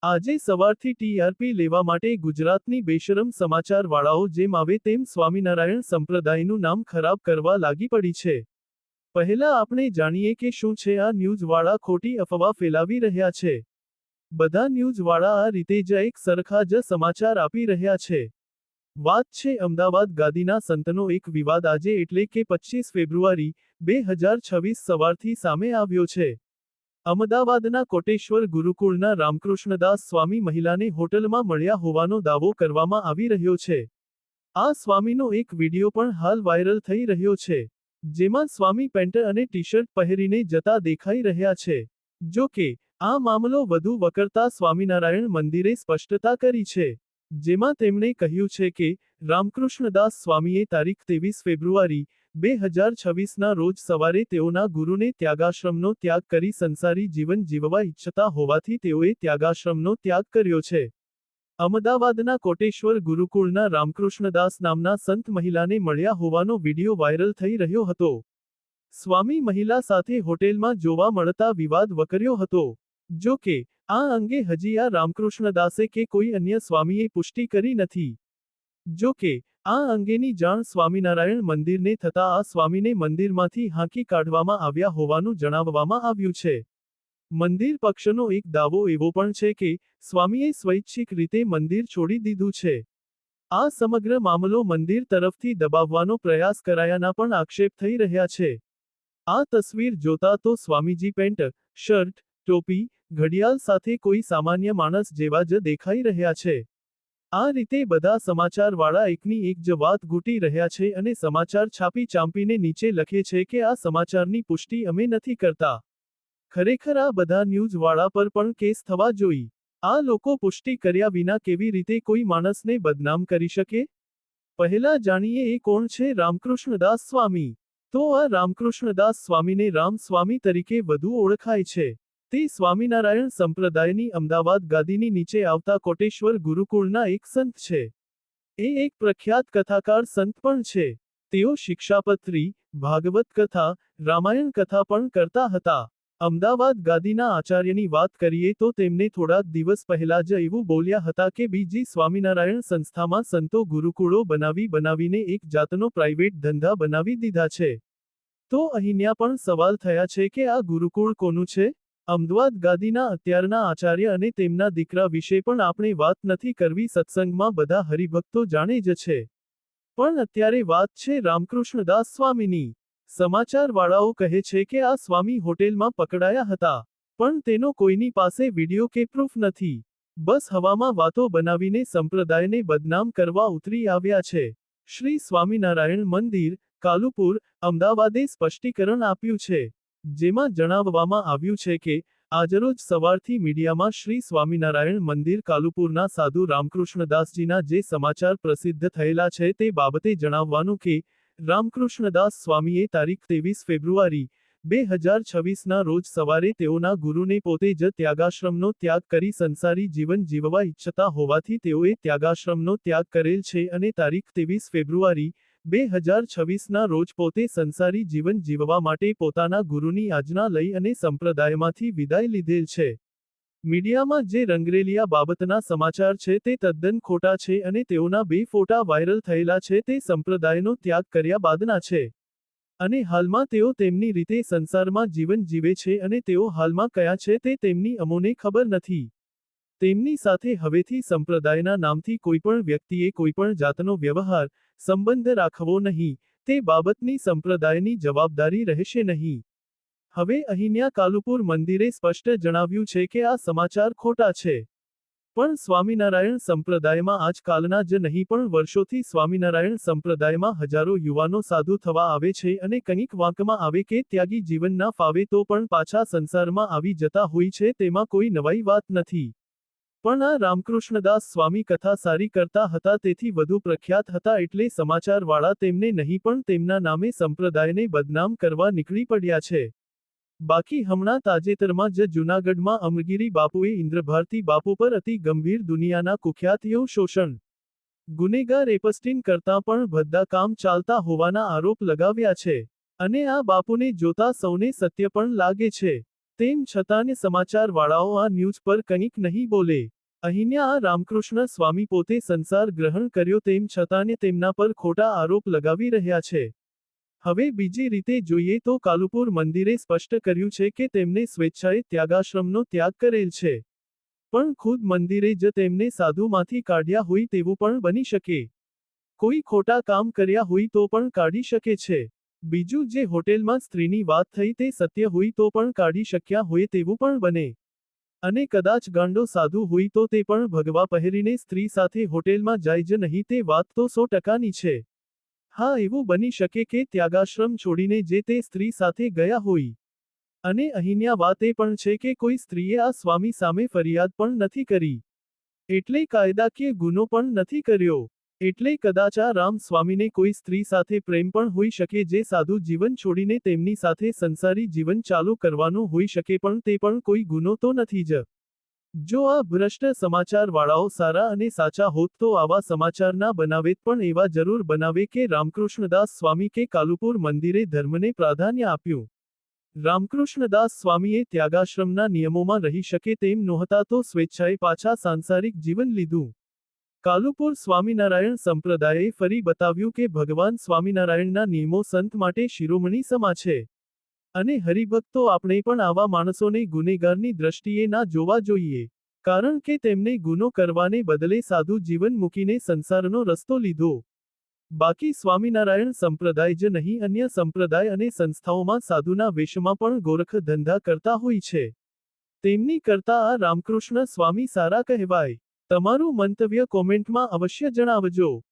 આજે સવારથી ટીઆરપી લેવા માટે ગુજરાતની બેશરમ સમાચારવાળાઓ જેમ આવે તેમ સ્વામિનારાયણ સંપ્રદાયનું નામ ખરાબ કરવા લાગી પડી છે। પહેલા આપણે જાણીએ કે શું છે આ ન્યૂઝવાળા ખોટી અફવા ફેલાવી રહ્યા છે। બધા ન્યૂઝવાળા આ રીતે જ એક સરખા જ સમાચાર આપી રહ્યા છે। વાત છે અમદાવાદ ગાદીના સંતનો એક વિવાદ આજે એટલે કે 25 ફેબ્રુઆરી 2026 સવારથી સામે આવ્યો છે। અમદાવાદના કોટેશ્વર ગુરુકુળના રામકૃષ્ણદાસ સ્વામી મહિલાને હોટલમાં મળ્યા હોવાનો દાવો કરવામાં આવી રહ્યો છે। આ સ્વામીનો એક વિડિયો પણ હાલ વાયરલ થઈ રહ્યો છે, જેમાં સ્વામી પેન્ટ અને ટી-શર્ટ પહેરીને જતા દેખાઈ રહ્યા છે। જો કે, આ મામલો વધુ વકરતા સ્વામિનારાયણ મંદિરે સ્પષ્ટતા કરી છે, જેમાં તેમણે કહ્યું છે કે, રામકૃષ્ણદાસ સ્વામીએ તારીખ 23 ફેબ્રુઆરી 2026ના રોજ સવારે તેઓના ગુરુને ત્યાગાશ્રમનો ત્યાગ કરી સંસારી જીવન જીવવા ઈચ્છતા હોવાથી તેઓએ ત્યાગાશ્રમનો ત્યાગ કર્યો છે। અમદાવાદના કોટેશ્વર ગુરુકુળના રામકૃષ્ણદાસ નામના સંત મહિલાને મળ્યા હોવાનો વિડિયો વાયરલ થઈ રહ્યો હતો। સ્વામી મહિલા સાથે હોટેલમાં જોવા મળતા વિવાદ વકર્યો હતો। જો કે, આ અંગે હજી આ રામકૃષ્ણદાસે કે કોઈ અન્ય સ્વામીએ પુષ્ટિ કરી નથી। જો કે, આ અંગેની જાણ સ્વામિનારાયણ મંદિરને થતા આ સ્વામીને મંદિરમાંથી હાંકી કાઢવામાં આવ્યા હોવાનું જણાવવામાં આવ્યું છે। મંદિર પક્ષનો એક દાવો એવો પણ છે કે, સ્વામીએ સ્વૈચ્છિક રીતે મંદિર છોડી દીધું છે। આ સમગ્ર મામલો મંદિર તરફથી દબાવવાનો પ્રયાસ કરાયાના પણ આક્ષેપ થઈ રહ્યા છે। આ તસવીર જોતા તો સ્વામીજી પેન્ટ, શર્ટ, ટોપી, ઘડિયાળ સાથે કોઈ સામાન્ય માણસ જેવા જ દેખાઈ રહ્યા છે। આ રીતે બધા સમાચારવાળા એકની એક જ વાત ઘૂંટી રહ્યા છે અને સમાચાર છાપી ચાંપીને નીચે લખે છે કે આ સમાચારની પુષ્ટિ અમે નથી કરતા। ખરેખર આ બધા ન્યૂઝવાળા પર પણ કેસ થવા જોઈ। આ લોકો પુષ્ટિ કર્યા વિના કેવી રીતે કોઈ માણસને બદનામ કરી શકે? પહેલા જાણીએ એ કોણ છે રામકૃષ્ણદાસ સ્વામી। તો આ રામકૃષ્ણદાસ સ્વામીને રામ સ્વામી તરીકે વધુ ઓળખાય છે। તે સ્વામિનારાયણ સંપ્રદાયની અમદાવાદ ગાદીની નીચે આવતા કોટેશ્વર ગુરુકુળના એક સંત છે। એ એક પ્રખ્યાત કથાકાર સંત પણ છે। તેઓ શિક્ષાપત્રી, ભાગવત કથા, રામાયણ કથા પણ કરતા હતા। અમદાવાદ ગાદીના આચાર્યની વાત કરીએ તો તેમને થોડાક દિવસ પહેલા જ એવું બોલ્યા હતા કે બીજી સ્વામિનારાયણ સંસ્થામાં સંતો ગુરુકુળો બનાવીને એક જાતનો પ્રાઇવેટ ધંધા બનાવી દીધા છે। તો અહીંયા પણ સવાલ થયા છે કે આ ગુરુકુળ કોનું છે? અમદાવાદ ગાદીના અત્યારના આચાર્ય અને તેમના દીકરા વિશે પણ આપણે વાત નથી કરવી, સત્સંગમાં બધા હરિભક્તો જાણે જ છે। પણ અત્યારે વાત છે રામકૃષ્ણદાસ સ્વામીની। સમાચારવાળાઓ કહે છે કે આ સ્વામી હોટેલમાં પકડાયા હતા, પણ તેનો કોઈની પાસે વિડિયો કે પ્રૂફ નથી। બસ હવામાં વાતો બનાવીને સંપ્રદાયને બદનામ કરવા ઉતરી આવ્યા છે। શ્રી સ્વામિનારાયણ મંદિર, કાલુપુર, અમદાવાદે સ્પષ્ટીકરણ આપ્યું છે, જેમાં જણાવવામાં આવ્યું છે કે, આજરોજ સવારથી મીડિયામાં શ્રી સ્વામિનારાયણ મંદિર કાલુપુરના સાધુ રામકૃષ્ણદાસજીના જે સમાચાર પ્રસિદ્ધ થયેલા છે તે બાબતે જણાવવાનું કે, રામકૃષ્ણદાસ સ્વામીએ તારીખ 23 ફેબ્રુઆરી 2026ના રોજ સવારે તેઓના ગુરુને પોતે જ ત્યાગાશ્રમનો ત્યાગ કરી સંસારી જીવન જીવવા ઈચ્છતા હોવાથી તેઓએ ત્યાગાશ્રમનો ત્યાગ કરેલ છે અને તારીખ 23 ફેબ્રુઆરી 2026ના રોજ પોતે સંસારી જીવન જીવવા માટે પોતાના ગુરુની આજ્ઞા લઈ અને સંપ્રદાયમાંથી વિદાય લીધેલ છે। મીડિયામાં જે રંગરેલિયા બાબતના સમાચાર છે તે તદ્દન ખોટા છે અને તેઓના 2 ફોટા વાયરલ થયેલા છે તે સંપ્રદાયનો ત્યાગ કર્યા બાદના છે। અને હાલમાં તેઓ તેમની રીતે સંસારમાં જીવન જીવે છે અને તેઓ હાલમાં કયા છે તે તેમની અમોને ખબર નથી। તેમની સાથે હવેથી સંપ્રદાયના નામથી કોઈપણ વ્યક્તિએ કોઈપણ જાતનો વ્યવહાર, સંબંધ રાખવો નહીં, તે બાબતની સંપ્રદાયની જવાબદારી રહેશે નહીં। હવે અહીંયા કાલુપુર મંદિરે સ્પષ્ટ જણાવ્યું છે કે આ સમાચાર ખોટા છે। પણ સ્વામિનારાયણ સંપ્રદાયમાં આજકાલના જ નહીં પણ વર્ષોથી સ્વામિનારાયણ સંપ્રદાયમાં હજારો યુવાનો સાધુ થવા આવે છે અને કંઈક વાંકમાં આવે કે ત્યાગી જીવન ના ફાવે તો પણ પાછા સંસારમાં આવી જતા હોય છે, તેમાં કોઈ નવાઈ વાત નથી। પણ આ રામકૃષ્ણદાસ સ્વામી કથા સારી કરતા હતા, તેથી વધુ પ્રખ્યાત હતા, એટલે સમાચારવાળા તેમને નહીં પણ તેમના નામે સંપ્રદાયને બદનામ કરવા નીકળી પડ્યા છે। બાકી હમણાં તાજેતરમાં જ જૂનાગઢમાં અમરગીરી બાપુએ ઇન્દ્રભારતી બાપુ પર અતિ ગંભીર દુનિયાના કુખ્યાત યૌન શોષણ ગુનેગાર એપસ્ટીન કરતાં પણ ભદ્દા કામ ચાલતા હોવાના આરોપ લગાવ્યા છે। અને આ બાપુને જોતા સૌને સત્ય પણ લાગે છે। તેમ છતાં સમાચારવાળાઓ આ ન્યૂઝ પર કંઈક નહીં બોલે. અહીંયા આ રામકૃષ્ણ સ્વામી પોતે સંસાર ગ્રહણ કર્યો તેમ છતાં તેમના પર ખોટા આરોપ લગાવી રહ્યા છે. હવે બીજી રીતે જોઈએ તો કાલુપુર મંદિરે સ્પષ્ટ કર્યું છે કે તેમને સ્વેચ્છાએ ત્યાગાશ્રમનો ત્યાગ કરેલ છે. પણ ખુદ મંદિરે જ તેમને સાધુમાંથી કાઢ્યા હોય તેવું પણ બની શકે. કોઈ ખોટા કામ કર્યા હોય તો પણ કાઢી શકે છે. બીજું જે હોટેલમાં સ્ત્રીની વાત થઈ તે સત્ય હોય તો પણ કાઢી શક્યા હોય તેવું પણ બને. અને કદાચ ગાંડો સાધુ હોય તો તે પણ ભગવા પહેરીને સ્ત્રી સાથે હોટેલમાં જાય જ નહીં તે વાત તો 100%ની છે. હા, એવું બની શકે કે ત્યાગાશ્રમ છોડીને જે તે સ્ત્રી સાથે ગયા હોય. અને અહીંયા વાત એ પણ છે કે કોઈ સ્ત્રીએ આ સ્વામી સામે ફરિયાદ પણ નથી કરી. એટલે કાયદાકીય ગુનો પણ નથી કર્યો. એટલે કદાચ આ રામ સ્વામીને કોઈ સ્ત્રી સાથે પ્રેમ પણ હોઈ શકે જે સાધુ જીવન છોડીને તેમની સાથે સંસારી જીવન ચાલુ કરવાનું હોઈ શકે પણ તે પણ કોઈ ગુનો તો નથી જ. જો આ ભ્રષ્ટ સમાચારવાળાઓ સારા અને સાચા હોત તો આવા સમાચાર ના બનાવેત પણ એવા જરૂર બનાવે કે રામકૃષ્ણદાસ સ્વામી કે કાલુપુર મંદિરે ધર્મને પ્રાધાન્ય આપ્યું. રામકૃષ્ણદાસ સ્વામીએ ત્યાગાશ્રમના નિયમોમાં રહી શકે તેમ નહોતા તો સ્વેચ્છાએ પાછા સાંસારિક જીવન લીધું. કાલુપુર સ્વામિનારાયણ સંપ્રદાયે ફરી બતાવ્યું કે ભગવાન સ્વામિનારાયણના નિયમો સંત માટે શિરોમણી સમા છે. અને હરિભક્તો આપણે પણ આવા માણસોને ગુનેગારની દ્રષ્ટિએ ના જોવા જોઈએ. કારણ કે તેમને ગુનો કરવાને બદલે સાધુ જીવન મૂકીને સંસારનો રસ્તો લીધો. બાકી સ્વામિનારાયણ સંપ્રદાય જ નહીં અન્ય સંપ્રદાય અને સંસ્થાઓમાં સાધુના વેશમાં પણ ગોરખ ધંધા કરતા હોય છે. તેમની કરતા આ રામકૃષ્ણ સ્વામી સારા કહેવાય. તમારું મંતવ્ય કોમેન્ટમાં અવશ્ય જણાવજો.